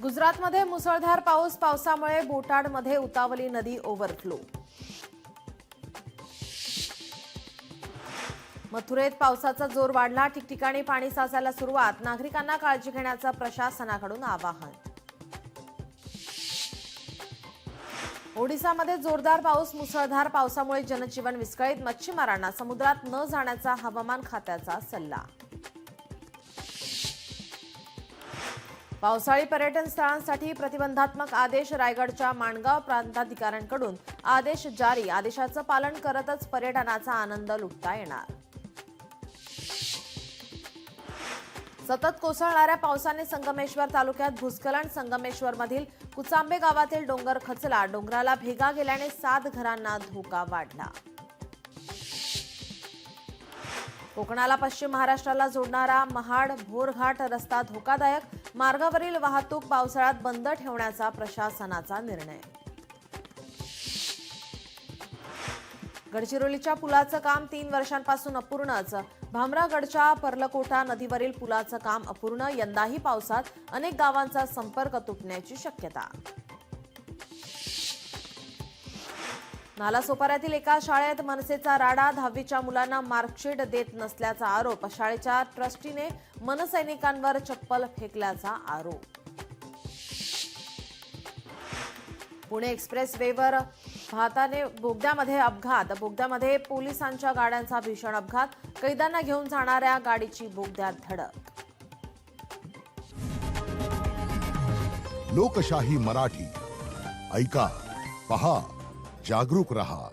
गुजरातमध्ये मुसळधार पावसामुळे बोटाडमध्ये उतावली नदी ओव्हरफ्लो। मथुरेत पावसाचा जोर वाढला, ठिकठिकाणी पाणी साचायला सुरुवात, नागरिकांना काळजी घेण्याचं प्रशासनाकडून आवाहन। ओडिशामध्ये जोरदार पाऊस, मुसळधार पावसामुळे जनजीवन विस्कळीत, मच्छीमारांना समुद्रात न जाण्याचा हवामान खात्याचा सल्ला। पावसाळी पर्यटन स्थळांसाठी प्रतिबंधात्मक आदेश, रायगडच्या माणगाव प्रांताधिकाऱ्यांकडून आदेश जारी, आदेशाचं पालन करतच पर्यटनाचा आनंद लुटता येणार। सतत कोसळणाऱ्या पावसाने संगमेश्वर तालुक्यात भूस्खलन, संगमेश्वरमधील कुचांबे गावातील डोंगर खचला, डोंगराला भेगा गेल्याने 7 घरांना धोका वाढला। कोकणाला पश्चिम महाराष्ट्राला जोडणारा महाड भोरघाट रस्ता धोकादायक, मार्गावरील वाहतूक पावसाळ्यात बंद ठेवण्याचा प्रशासनाचा निर्णय। गडचिरोलीच्या पुलाचं काम 3 वर्षांपासून अपूर्णच, भामरागडच्या पर्लकोटा नदीवरील पुलाचं काम अपूर्ण, यंदाही पावसात अनेक गावांचा संपर्क तुटण्याची शक्यता। नालासोपाऱ्यातील एका शाळेत मनसेचा राडा, 10वीच्या मुलांना मार्कशीट देत नसल्याचा आरोप, शाळेच्या ट्रस्टीने मनसैनिकांवर चप्पल फेकल्याचा आरोप। पुणे एक्सप्रेस वेवर वाहताने बोगद्यामध्ये अपघात, बोगद्यामध्ये पोलिसांच्या गाड्यांचा भीषण अपघात, कैद्यांना घेऊन जाणाऱ्या गाडीची बोगद्यात धडक। लोकशाही मराठी ऐका, पहा, जागरूक रहा।